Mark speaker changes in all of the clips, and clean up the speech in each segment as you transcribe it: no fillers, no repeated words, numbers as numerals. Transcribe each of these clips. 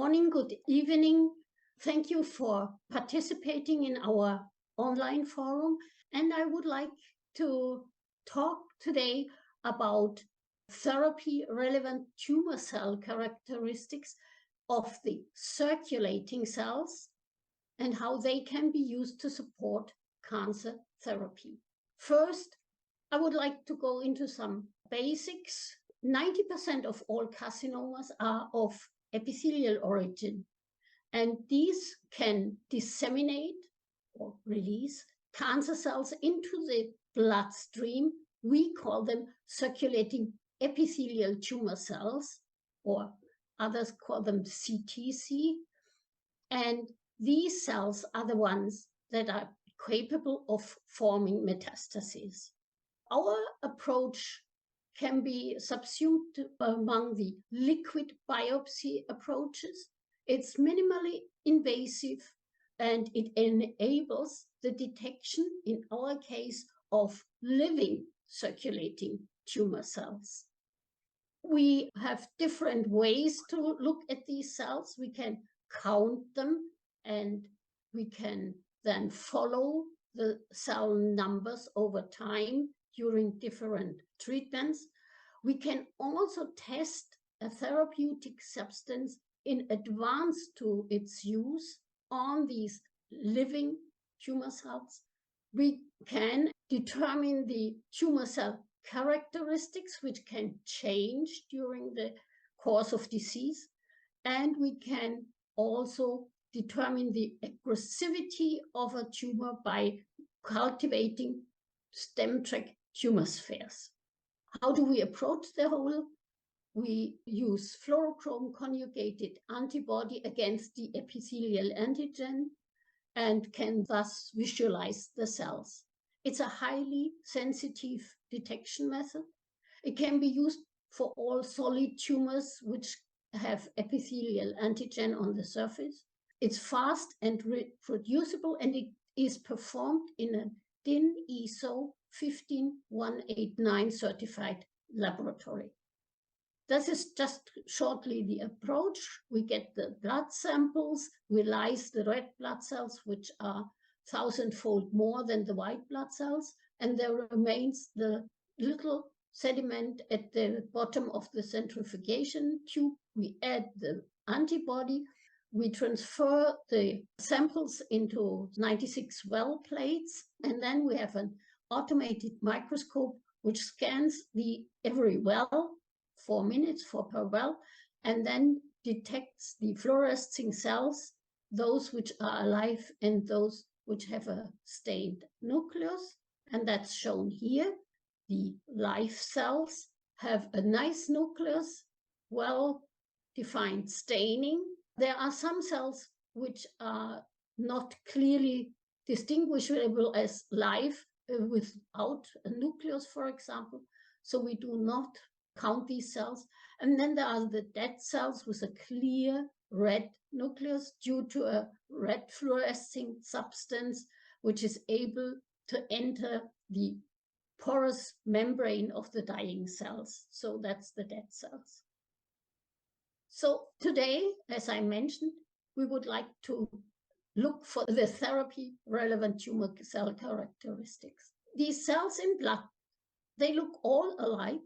Speaker 1: morning, good evening. Thank you for participating in our online forum. And I would like to talk today about therapy-relevant tumor cell characteristics of the circulating cells and how they can be used to support cancer therapy. First, I would like to go into some basics. 90% of all carcinomas are of epithelial origin, and these can disseminate or release cancer cells into the bloodstream. We call them circulating epithelial tumor cells, or others call them CTC. And these cells are the ones that are capable of forming metastases. Our approach can be subsumed among the liquid biopsy approaches. It's minimally invasive and it enables the detection, in our case, of living circulating tumor cells. We have different ways to look at these cells. We can count them and we can then follow the cell numbers over time during different treatments. We can also test a therapeutic substance in advance to its use on these living tumor cells. We can determine the tumor cell characteristics, which can change during the course of disease. And we can also determine the aggressivity of a tumor by cultivating stem tract tumor spheres. How do we approach the whole? We use fluorochrome conjugated antibody against the epithelial antigen and can thus visualize the cells. It's a highly sensitive detection method. It can be used for all solid tumors which have epithelial antigen on the surface. It's fast and reproducible, and it is performed in a DIN ISO 15189 certified laboratory. This is just shortly the approach. We get the blood samples, we lyse the red blood cells, which are 1,000-fold more than the white blood cells, and there remains the little sediment at the bottom of the centrifugation tube. We add the antibody, we transfer the samples into 96 well plates, and then we have an automated microscope which scans every well, 4 minutes per well, and then detects the fluorescing cells, those which are alive and those which have a stained nucleus, and that's shown here. The live cells have a nice nucleus, well-defined staining. There are some cells which are not clearly distinguishable as live without a nucleus, for example, so we do not count these cells. And then there are the dead cells with a clear red nucleus due to a red fluorescing substance which is able to enter the porous membrane of the dying cells. So that's the dead cells. So today, as I mentioned, we would like to look for the therapy-relevant tumor cell characteristics. These cells in blood, they look all alike,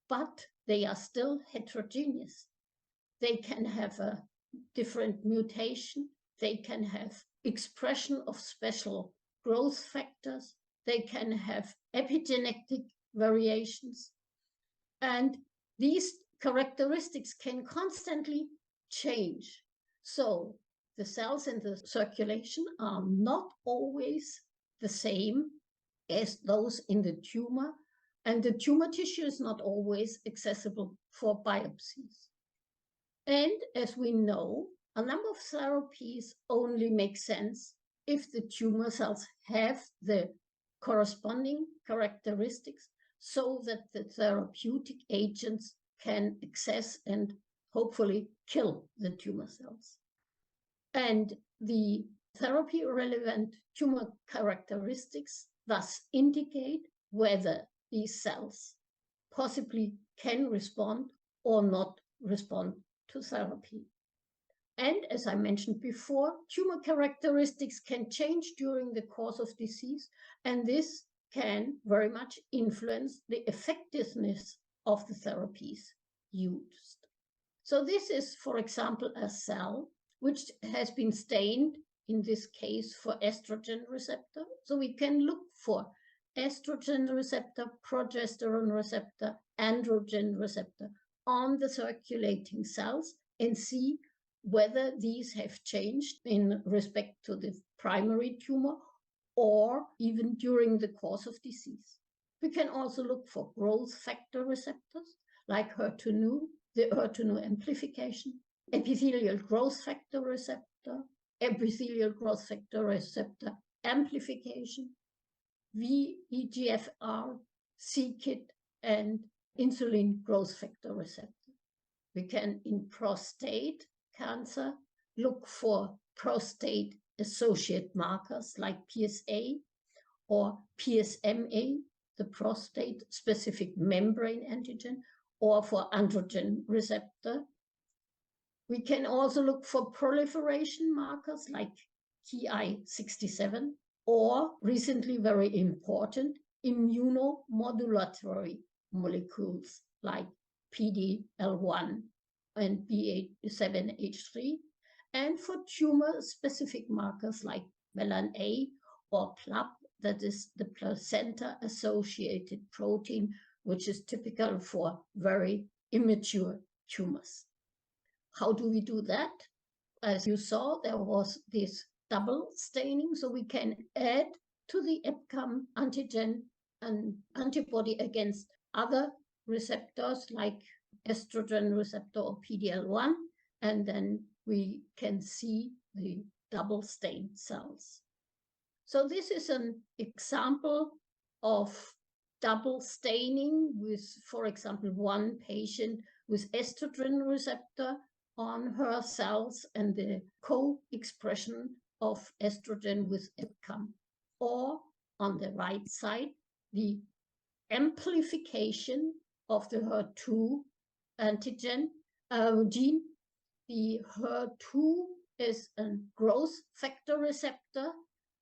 Speaker 1: but they are still heterogeneous. They can have a different mutation. They can have expression of special growth factors. They can have epigenetic variations. And these characteristics can constantly change. So the cells in the circulation are not always the same as those in the tumor, and the tumor tissue is not always accessible for biopsies. And as we know, a number of therapies only make sense if the tumor cells have the corresponding characteristics so that the therapeutic agents can access and hopefully kill the tumor cells. And the therapy-relevant tumor characteristics thus indicate whether these cells possibly can respond or not respond to therapy. And as I mentioned before, tumor characteristics can change during the course of disease, and this can very much influence the effectiveness of the therapies used. So this is, for example, a cell which has been stained, in this case, for estrogen receptor. So we can look for estrogen receptor, progesterone receptor, androgen receptor on the circulating cells and see whether these have changed in respect to the primary tumor or even during the course of disease. We can also look for growth factor receptors like HER2/neu, the HER2/neu amplification, epithelial growth factor receptor, epithelial growth factor receptor amplification, VEGFR, c-KIT, and insulin growth factor receptor. We can, in prostate cancer, look for prostate-associated markers like PSA or PSMA, the prostate-specific membrane antigen, or for androgen receptor. We can also look for proliferation markers like Ki67, or recently very important, immunomodulatory molecules like PD-L1 and B7-H3, and for tumor-specific markers like melan-A or PLAP, that is the placenta-associated protein, which is typical for very immature tumors. How do we do that? As you saw, there was this double staining, so we can add to the EpCAM antigen an antibody against other receptors like estrogen receptor or PD-L1, and then we can see the double stained cells. So this is an example of double staining with, for example, one patient with estrogen receptor on her cells and the co-expression of estrogen with EpCAM. Or on the right side, the amplification of the HER2 antigen gene. The HER2 is a growth factor receptor,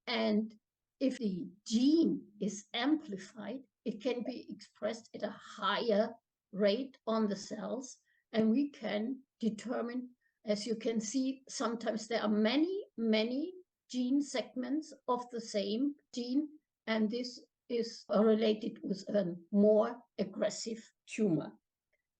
Speaker 1: and if the gene is amplified, it can be expressed at a higher rate on the cells, and we can determine, as you can see, sometimes there are many gene segments of the same gene, and this is related with a more aggressive tumor.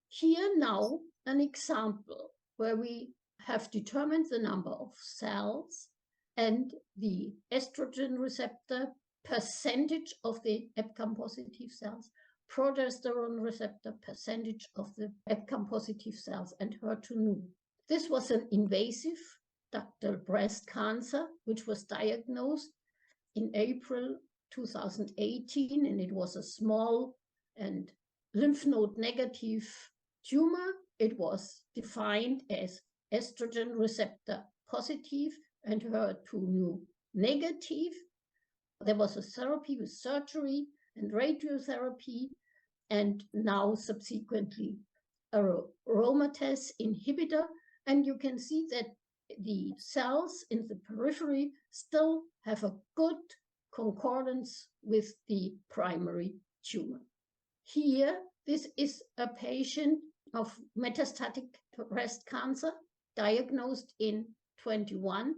Speaker 1: Here now an example where we have determined the number of cells and the estrogen receptor percentage of the EpCAM positive cells, progesterone receptor percentage of the EpCAM positive cells, and HER2/neu. This was an invasive ductal breast cancer, which was diagnosed in April 2018, and it was a small and lymph node negative tumor. It was defined as estrogen receptor positive and HER2/neu negative. There was a therapy with surgery and radiotherapy, and now subsequently aromatase inhibitor. And you can see that the cells in the periphery still have a good concordance with the primary tumor. Here, this is a patient of metastatic breast cancer diagnosed in 21.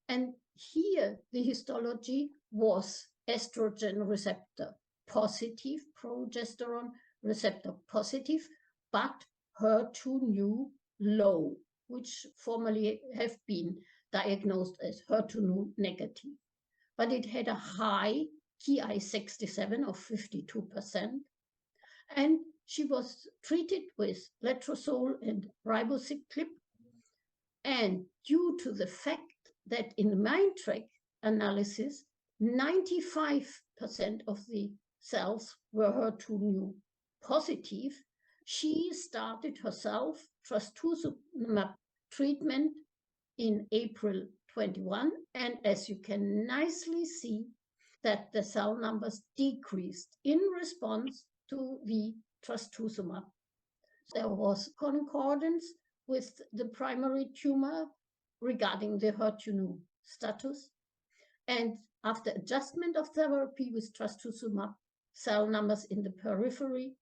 Speaker 1: And here the histology was estrogen receptor positive, progesterone receptor positive, but HER2/neu low, which formerly have been diagnosed as HER2/neu negative. But it had a high Ki67 of 52%, and she was treated with letrozole and ribociclib. And due to the fact that in the MINDTRACK analysis, 95% of the cells were HER2/neu positive, she started herself trastuzumab treatment in April 21, and as you can nicely see, that the cell numbers decreased in response to the trastuzumab. There was concordance with the primary tumor regarding the HER2 status. And after adjustment of therapy with trastuzumab, cell numbers in the periphery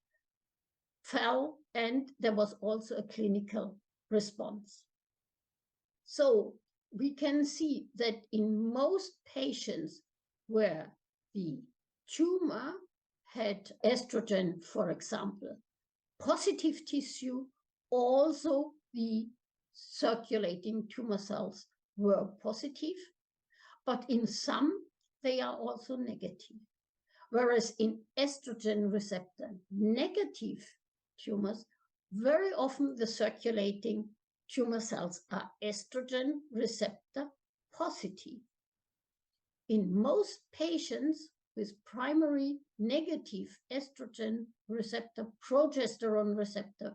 Speaker 1: fell, and there was also a clinical response. So we can see that in most patients where the tumor had estrogen, for example, positive tissue, also the circulating tumor cells were positive, but in some they are also negative. Whereas in estrogen receptor negative tumors, very often the circulating tumor cells are estrogen receptor positive. In most patients with primary negative estrogen receptor, progesterone receptor,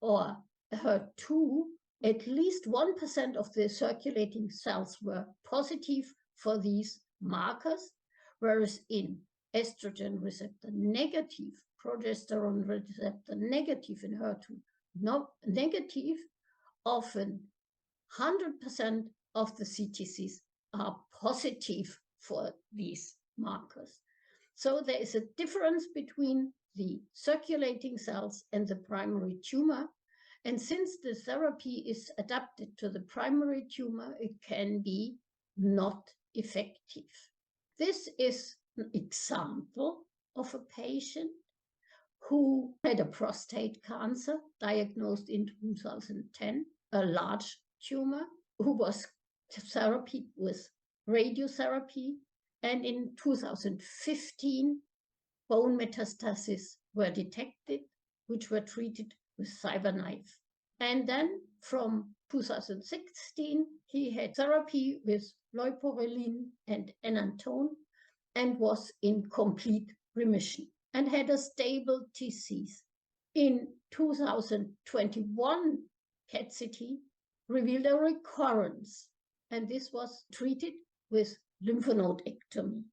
Speaker 1: or HER2, at least 1% of the circulating cells were positive for these markers, whereas in estrogen receptor negative, progesterone receptor negative, in HER2 not negative, often 100% of the CTCs are positive for these markers. So there is a difference between the circulating cells and the primary tumor. And since the therapy is adapted to the primary tumor, it can be not effective. This is an example of a patient who had a prostate cancer diagnosed in 2010, a large tumor, who was therapy with radiotherapy, and in 2015 bone metastases were detected, which were treated with CyberKnife. And then from 2016 he had therapy with leuprolin and enantone and was in complete remission and had a stable disease. In 2021, PET-CT revealed a recurrence, and this was treated with lymph nodectomy.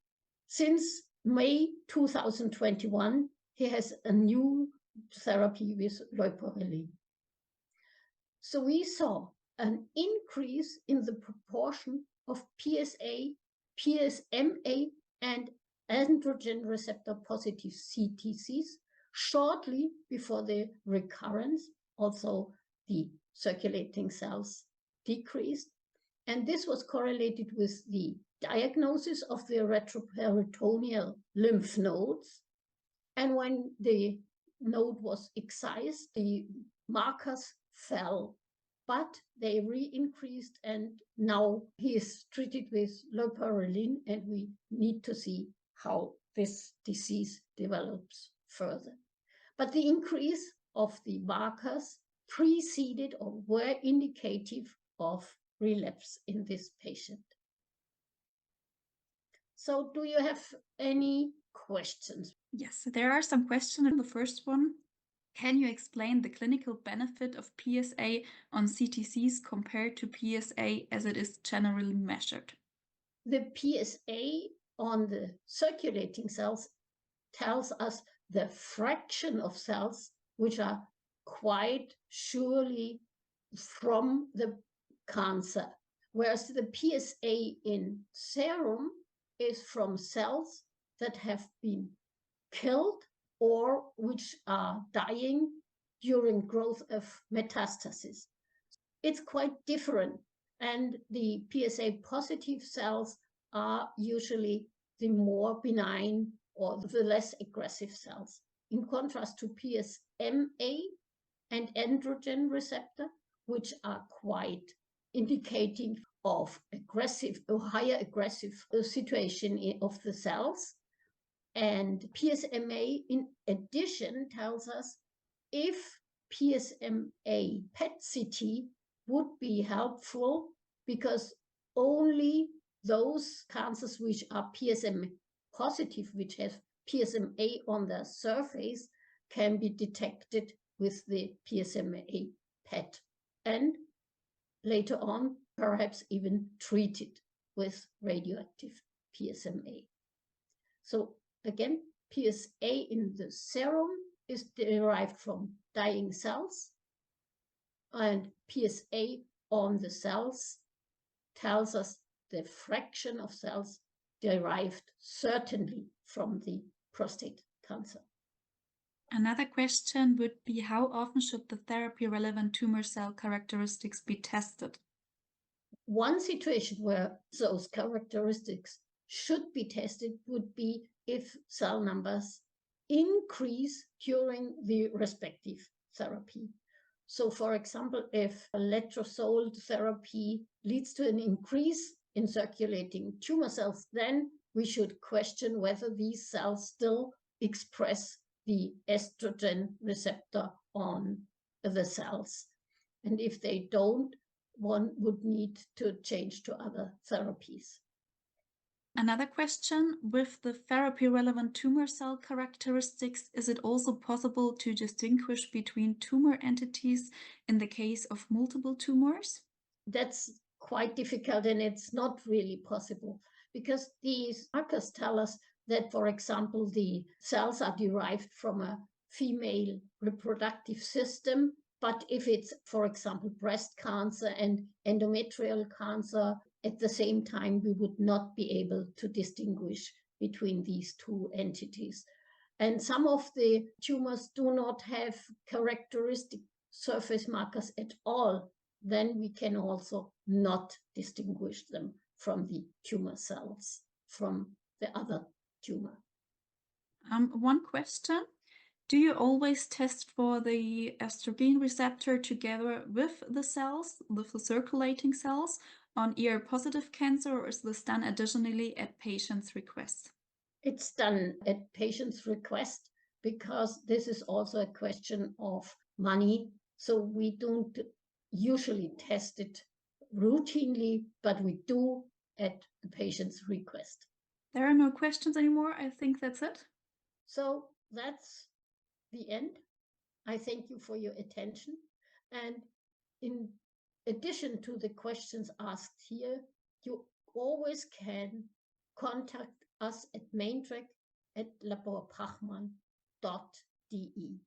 Speaker 1: Since May 2021, he has a new therapy with leuprolin. So we saw an increase in the proportion of PSA, PSMA, and androgen receptor positive CTCs shortly before the recurrence. Also, the circulating cells decreased. And this was correlated with the diagnosis of the retroperitoneal lymph nodes. And when the node was excised, the markers fell, but they re-increased, and now he is treated with leuprolin, and we need to see how this disease develops further. But the increase of the markers preceded or were indicative of relapse in this patient. So do you have any questions?
Speaker 2: Yes, there are some questions. The first one, can you explain the clinical benefit of PSA on CTCs compared to PSA as it is generally measured?
Speaker 1: The PSA on the circulating cells tells us the fraction of cells which are quite surely from the cancer, whereas the PSA in serum is from cells that have been killed or which are dying during growth of metastasis. It's quite different, and the PSA positive cells are usually the more benign or the less aggressive cells, in contrast to PSMA and androgen receptor, which are quite indicating of aggressive or higher aggressive situation of the cells. And PSMA, in addition, tells us if PSMA PET-CT would be helpful, because only those cancers which are PSMA positive, which have PSMA on their surface, can be detected with the PSMA PET, and later on perhaps even treated with radioactive PSMA. So again, PSA in the serum is derived from dying cells, and PSA on the cells tells us the fraction of cells derived certainly from the prostate cancer.
Speaker 2: Another question would be, how often should the therapy-relevant tumor cell characteristics be tested?
Speaker 1: One situation where those characteristics should be tested would be if cell numbers increase during the respective therapy. So, for example, if letrozole therapy leads to an increase in circulating tumor cells, then we should question whether these cells still express the estrogen receptor on the cells. And if they don't, one would need to change to other therapies.
Speaker 2: Another question, with the therapy-relevant tumor cell characteristics, is it also possible to distinguish between tumor entities in the case of multiple tumors?
Speaker 1: That's quite difficult, and it's not really possible because these markers tell us that, for example, the cells are derived from a female reproductive system. But if it's, for example, breast cancer and endometrial cancer, at the same time, we would not be able to distinguish between these two entities. And some of the tumors do not have characteristic surface markers at all. Then we can also not distinguish them from the tumor cells, from the other tumor.
Speaker 2: One question. Do you always test for the estrogen receptor together with the cells, with the circulating cells, on ER-positive cancer, or is this done additionally at patients' request?
Speaker 1: It's done at patients' request because this is also a question of money. So we don't usually test it routinely, but we do at the patient's request.
Speaker 2: There are no questions anymore. I think that's it.
Speaker 1: So that's the end. I thank you for your attention. And in addition to the questions asked here, you always can contact us at maintrack@laborbrachmann.de.